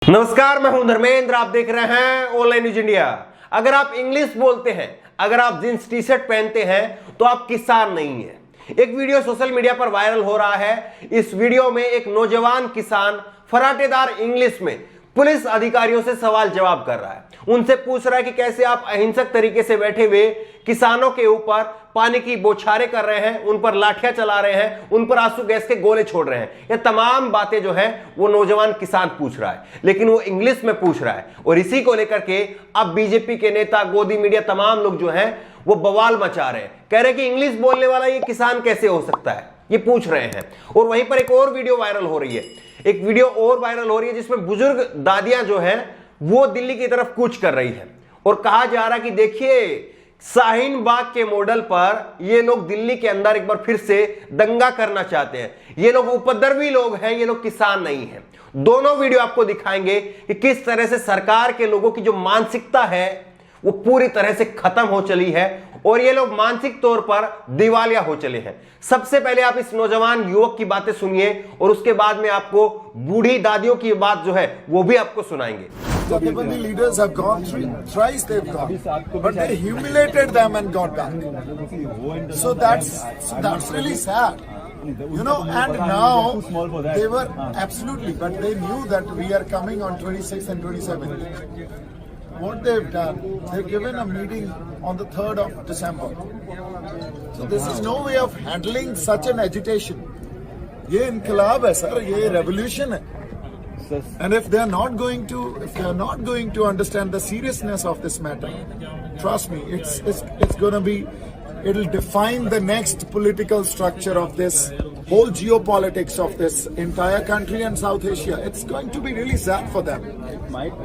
नमस्कार, मैं हूं धर्मेंद्र। आप देख रहे हैं ऑनलाइन न्यूज इंडिया। अगर आप इंग्लिश बोलते हैं, अगर आप जींस टी शर्ट पहनते हैं तो आप किसान नहीं हैं। एक वीडियो सोशल मीडिया पर वायरल हो रहा है। इस वीडियो में एक नौजवान किसान फराटेदार इंग्लिश में पुलिस अधिकारियों से सवाल जवाब कर रहा है। उनसे पूछ रहा है कि कैसे आप अहिंसक तरीके से बैठे हुए किसानों के ऊपर पानी की बौछारें कर रहे हैं, उन पर लाठियां चला रहे हैं, उन पर आंसू गैस के गोले छोड़ रहे हैं। ये तमाम बातें जो है वो नौजवान किसान पूछ रहा है, लेकिन वो इंग्लिश में पूछ रहा है। और इसी को लेकर के अब बीजेपी के नेता, गोदी मीडिया, तमाम लोग जो हैं वो बवाल मचा रहे हैं। कह रहे हैं कि इंग्लिश बोलने वाला ये किसान कैसे हो सकता है, ये पूछ रहे हैं। और वहीं पर एक और वीडियो वायरल हो रही है, एक वीडियो और वायरल हो रही है जिसमें बुजुर्ग दादियां जो हैं वो दिल्ली की तरफ कूच कर रही है। और कहा जा रहा है कि देखिए, शाहीन बाग के मॉडल पर ये लोग दिल्ली के अंदर एक बार फिर से दंगा करना चाहते हैं। ये लोग उपद्रवी लोग हैं, ये लोग किसान नहीं हैं। दोनों वीडियो आपको दिखाएंगे कि किस तरह से सरकार के लोगों की जो मानसिकता है वो पूरी तरह से खत्म हो चली है और ये लोग मानसिक तौर पर दिवालिया हो चले हैं। सबसे पहले आप इस नौजवान युवक की बातें सुनिए और उसके बाद में आपको बूढ़ी दादियों की बात जो है वो भी आपको सुनाएंगे। Jathebandi leaders have gone thrice they've gone, but they humiliated them and got back. So that's really sad, you know. And now they were absolutely, but they knew that we are coming on 26th and 27th. What they've done, they've given a meeting on the 3rd of December. So this is no way of handling such an agitation. ये इनकलाब है sir, ये revolution है. And if they are not going to understand the seriousness of this matter, trust me, it's going to be, it'll define the next political structure of this whole geopolitics of this entire country and South Asia. It's going to be really sad for them. Might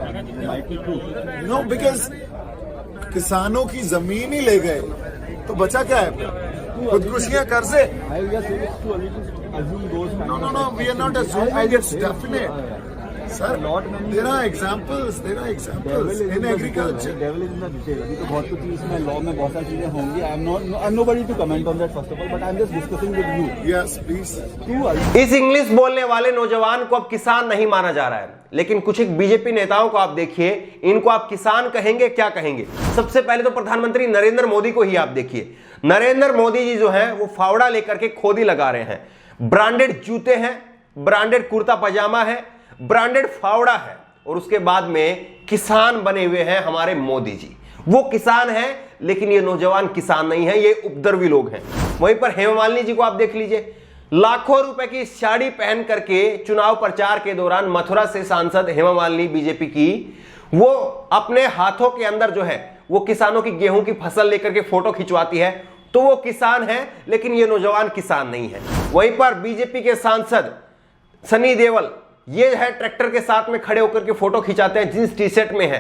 be true. You know, because किसानों की जमीन ही ले गए तो बचा क्या है? खुदकुशियां कर्जे? No, we are not assuming, it's definite. Sir, there are examples in agriculture. Devil is in the detail. अभी तो बहुत कुछ इसमें लॉ में बहुत सारी चीजें होंगी. I'm nobody to comment on that first of all, but I'm just discussing with you. Yes, please. इस इंग्लिश बोलने वाले नौजवान को अब किसान नहीं माना जा रहा है, लेकिन कुछ एक बीजेपी नेताओं को आप देखिए, इनको आप किसान कहेंगे क्या कहेंगे? सबसे पहले तो प्रधानमंत्री नरेंद्र मोदी को ही आप देखिए। नरेंद्र मोदी जी जो है वो फावड़ा लेकर के खोदी लगा रहे हैं। ब्रांडेड जूते हैं, ब्रांडेड कुर्ता पजामा है, ब्रांडेड फावड़ा है, और उसके बाद में किसान बने हुए हैं हमारे मोदी जी। वो किसान हैं, लेकिन ये नौजवान किसान नहीं है, ये उपद्रवी लोग हैं। वहीं पर हेमा मालिनी जी को आप देख लीजिए, लाखों रुपए की साड़ी पहन करके चुनाव प्रचार के दौरान मथुरा से सांसद हेमा मालिनी बीजेपी की, वो अपने हाथों के अंदर जो है वो किसानों की गेहूं की फसल लेकर के फोटो खिंचवाती है। तो वो किसान है, लेकिन ये नौजवान किसान नहीं है। वहीं पर बीजेपी के सांसद सनी देओल, ये है ट्रैक्टर के साथ में खड़े होकर के फोटो खिंचाते हैं, जींस टी शर्ट में है।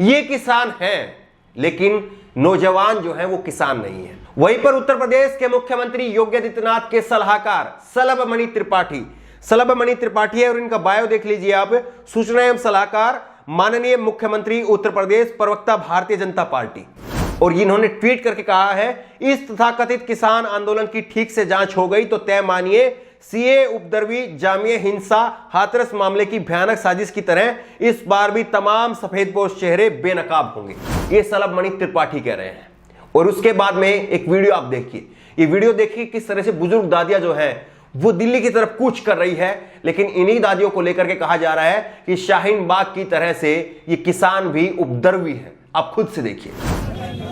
ये किसान हैं, लेकिन नौजवान जो है वो किसान नहीं है। वहीं पर उत्तर प्रदेश के मुख्यमंत्री योगी आदित्यनाथ के सलाहकार सलभमणि त्रिपाठी है, और इनका बायो देख लीजिए आप। सूचना एवं सलाहकार, माननीय मुख्यमंत्री उत्तर प्रदेश, प्रवक्ता भारतीय जनता पार्टी। और इन्होंने ट्वीट करके कहा है, इस तथाकथित किसान आंदोलन की ठीक से जांच हो गई तो तय मानिए सीए, उपद्रवी, जामिया हिंसा, हाथरस मामले की भयानक साजिश की तरह इस बार भी तमाम सफेदपोश चेहरे बेनकाब होंगे। ये सलभमणि त्रिपाठी कह रहे हैं। और उसके बाद में एक वीडियो आप देखिए, ये वीडियो देखिए किस तरह से बुजुर्ग दादियां जो हैं वो दिल्ली की तरफ कूच कर रही है। लेकिन इन्हीं दादियों को लेकर के कहा जा रहा है कि शाहीन बाग की तरह से ये किसान भी उपद्रवी है। आप खुद से देखिए।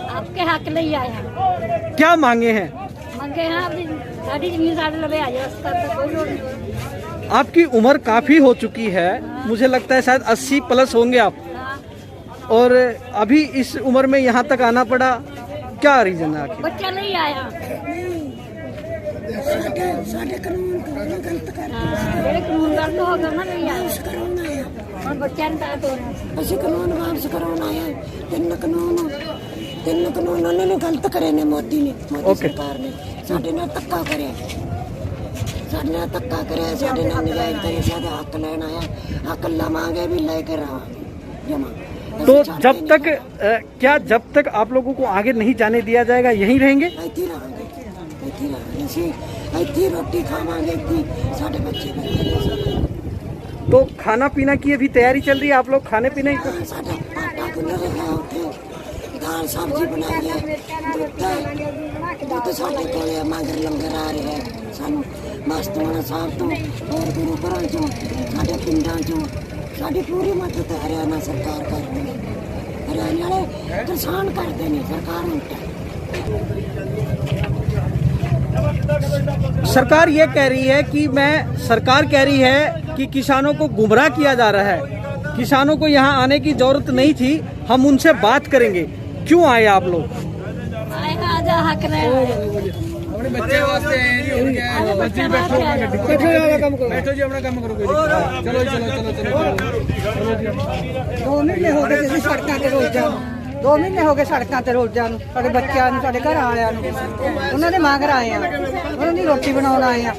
आपके हक ले आए हैं। क्या मांगे हैं? मांगे हैं अपनी साड़ी जमीन साढ़े लबे आ जाए, उसका तो कोई लोड नहीं। आपकी उम्र काफी हो चुकी है, मुझे लगता है शायद 80 प्लस होंगे आप, और अभी इस उम्र में यहाँ तक आना पड़ा, क्या रीजन है आखिर? बच्चा नहीं आया। साढ़े कानून गलत कर ਜਿਹੜੇ ਕਾਨੂੰਨ ਗਲਤ ਹੋ ਗਏ ਉਹਨਾਂ ਨਹੀਂ ਆਇਆ। ਹੁਣ ਬੱਚਿਆਂ ਨੂੰ ਤਾਂ ਤੋੜਨਾ। ਅਸੀਂ ਕਾਨੂੰਨ ਵਾਪਸ ਕਰਾਉਣ ਆਏ ਹਾਂ। ਤਿੰਨ ਕਾਨੂੰਨ ਉਹਨਾਂ ਨੇ ਗਲਤ ਕਰੇ ਨੇ, ਮੋਦੀ ਸਰਕਾਰ ਨੇ ਸਾਡੇ ਨਾਲ ਧੱਕਾ ਕਰਿਆ, ਸਾਡੇ ਨਾਲ ਨਜਾਇਜ਼ ਕਰੇ, ਸਾਡੇ ਹੱਕ ਲੈਣ ਆਇਆ। ਹੱਕ ਲਵਾਂਗੇ ਵੀ ਲੈ ਕੇ ਰਹਾਂਗੇ ਜਮਾ। तो जब तक आप लोगों को आगे नहीं जाने दिया जाएगा यहीं रहेंगे? ਇੱਥੇ ਰਹਾਂਗੇ, ਅਸੀਂ ਇੱਥੇ ਰੋਟੀ ਖਾਵਾਂਗੇ, ਇੱਥੇ ਸਾਡੇ ਬੱਚੇ तो खाना पीना की अभी तैयारी चल रही है, आप लोग खाने पीने की? साडा आटा गुंद रखा उठे दाल सब्जी बनाई है तो साडे कोले मगर लंगर आ रहे हैं सानू मस्तवाना साहब तो और गुरु घरां चों साडे पिंडां चों साडी पूरी मदद हरियाणा सरकार कर रही है। हरियाणा वाले किसान करते नहीं, सरकार उल्टा। सरकार ये कह रही है कि सरकार कह रही है कि किसानों को गुमराह किया जा रहा है, किसानों को यहाँ आने की जरूरत नहीं थी, हम उनसे बात करेंगे। क्यों आए आप लोग? आजा हक रहे बच्चे वास्ते बैठो जी, अपना काम करो। चलो चलो चलो चलो। 2 ਮਹੀਨੇ ਹੋ ਗਏ ਤੁਸੀਂ ਸੜਕਾਂ ਤੇ ਰੋਜ਼ਾਂ ਨੂੰ, 2 ਮਹੀਨੇ ਹੋ ਗਏ ਸੜਕਾਂ ਤੇ ਰੋਜ਼ਾਂ ਨੂੰ, ਸਾਡੇ ਬੱਚਿਆਂ ਨੂੰ, ਸਾਡੇ ਘਰ ਵਾਲਿਆਂ ਨੂੰ, ਉਹਨਾਂ ਦੇ ਮੰਗ ਆਏ ਆ, ਉਹਨਾਂ ਦੀ ਰੋਟੀ ਬਣਾਉਣ ਆਏ ਆ।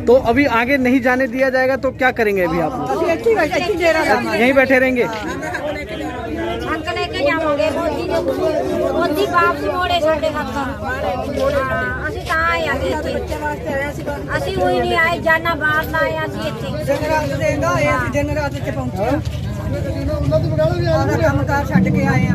तो अभी आगे नहीं जाने दिया जाएगा तो क्या करेंगे अभी आप? ਅਸੀਂ ਇੱਥੇ ਹੀ ਬੈਠੇ, ਇੱਥੇ ਡੇਰਾ ਲਾਵਾਂਗੇ। यहीं बैठे रहेंगे? हक लेके जावांगे मोदी वापस मोड़े साडे हक। ਅਸੀਂ ਤਾਂ ਆਏ ਆ ਇੱਥੇ, ਅਸੀਂ ਕੋਈ ਨਹੀਂ ਆਏ ਜਾਨਾ ਬਾਹਰ ਨਾ ਆਏ, ਅਸੀਂ ਇੱਥੇ ਦਿਨ ਰਾਤ ਦੇਂਦਾ ਹੋਏ ਅਸੀਂ ਦਿਨ ਰਾਤ ਇੱਥੇ ਪਹੁੰਚੇ ਆ। ਉਹਦਾ ਕੰਮਕਾਰ ਛੱਡ ਕੇ ਆਏ ਆ।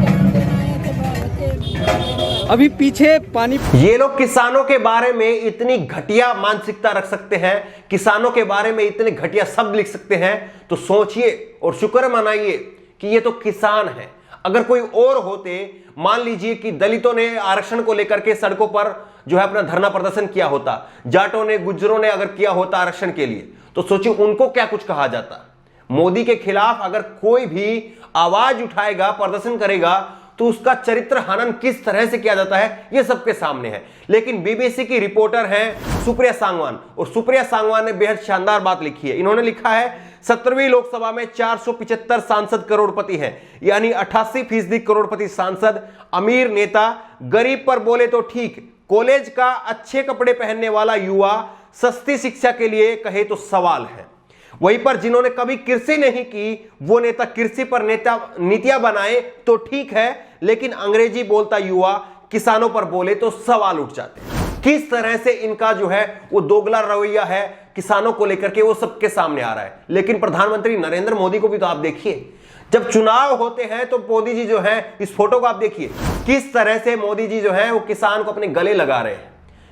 अभी पीछे पानी। ये लोग किसानों के बारे में इतनी घटिया मानसिकता रख सकते हैं, किसानों के बारे में इतने घटिया शब्द लिख सकते हैं, तो सोचिए और शुक्र मनाइए कि ये तो किसान है। अगर कोई और होते, मान लीजिए कि दलितों ने आरक्षण को लेकर के सड़कों पर जो है अपना धरना प्रदर्शन किया होता, जाटों ने, गुज्जरों ने अगर किया होता आरक्षण के लिए, तो सोचिए उनको क्या कुछ कहा जाता। मोदी के खिलाफ अगर कोई भी आवाज उठाएगा, प्रदर्शन करेगा, तो उसका चरित्र हनन किस तरह से किया जाता है यह सबके सामने है। लेकिन बीबीसी की रिपोर्टर हैं सुप्रिया सांगवान, और सुप्रिया सांगवान ने बेहद शानदार बात लिखी है। इन्होंने लिखा है 17वीं लोकसभा में 475 सांसद करोड़पति हैं, यानी 88% करोड़पति सांसद, अमीर नेता, गरीब पर बोले तो ठीक, कॉलेज का अच्छे कपड़े पहनने वाला युवा, सस्ती शिक्षा के लिए कहे तो सवाल है। वहीं पर जिन्होंने कभी कृषि नहीं की वो नेता कृषि पर नीतियां बनाए तो ठीक है, लेकिन अंग्रेजी बोलता युवा किसानों पर बोले तो सवाल उठ जाते हैं। किस तरह से इनका जो है वो दोगला रवैया है किसानों को लेकर के, वो सबके सामने आ रहा है। लेकिन प्रधानमंत्री नरेंद्र मोदी को भी तो आप देखिए, जब चुनाव होते हैं तो मोदी जी जो है, इस फोटो को आप देखिए, किस तरह से मोदी जी जो है वो किसान को अपने गले लगा रहे हैं।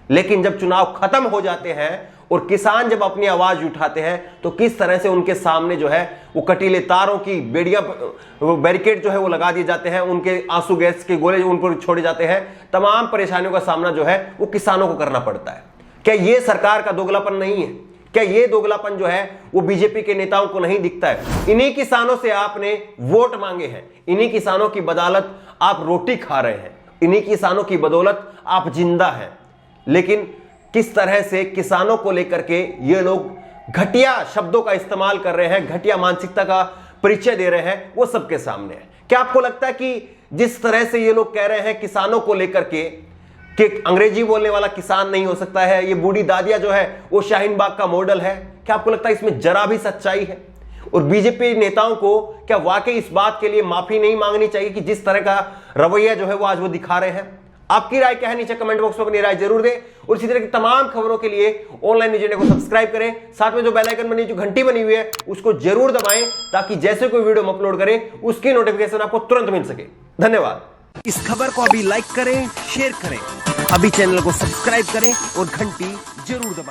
लेकिन जब चुनाव खत्म हो जाते हैं और किसान जब अपनी आवाज उठाते हैं तो किस तरह से उनके सामने जो है वो कटीले तारों की बेड़ियां, बैरिकेड जो है वो लगा दिए जाते हैं, उनके आंसू गैस के गोले उन पर छोड़े जाते हैं। तमाम परेशानियों का सामना जो है वो किसानों को करना पड़ता है। क्या ये सरकार का दोगलापन नहीं है? क्या ये दोगलापन जो है वो बीजेपी के नेताओं को नहीं दिखता है? इन्हीं किसानों से आपने वोट मांगे हैं, इन्हीं किसानों की बदौलत आप रोटी खा रहे हैं, इन्हीं किसानों की बदौलत आप जिंदा हैं। लेकिन किस तरह से किसानों को लेकर के ये लोग घटिया शब्दों का इस्तेमाल कर रहे हैं, घटिया मानसिकता का परिचय दे रहे हैं, वो सबके सामने है। क्या आपको लगता है कि जिस तरह से ये लोग कह रहे हैं किसानों को लेकर के कि अंग्रेजी बोलने वाला किसान नहीं हो सकता है, ये बूढ़ी दादियां जो है वो शाहीन बाग का मॉडल है, क्या आपको लगता है इसमें जरा भी सच्चाई है? और बीजेपी नेताओं को क्या वाकई इस बात के लिए माफी नहीं मांगनी चाहिए कि जिस तरह का रवैया जो है वो आज वो दिखा रहे हैं? आपकी राय क्या है? नीचे कमेंट बॉक्स में अपनी राय जरूर दें। और इसी तरह की तमाम खबरों के लिए ऑनलाइन न्यूज़ इंडिया को सब्सक्राइब करें, साथ में जो बेल आइकन बनी, जो घंटी बनी हुई है, उसको जरूर दबाएं ताकि जैसे कोई वीडियो हम अपलोड करें उसकी नोटिफिकेशन आपको तुरंत मिल सके। धन्यवाद। इस खबर को अभी लाइक करें, शेयर करें, अभी चैनल को सब्सक्राइब करें और घंटी जरूर दबाएं।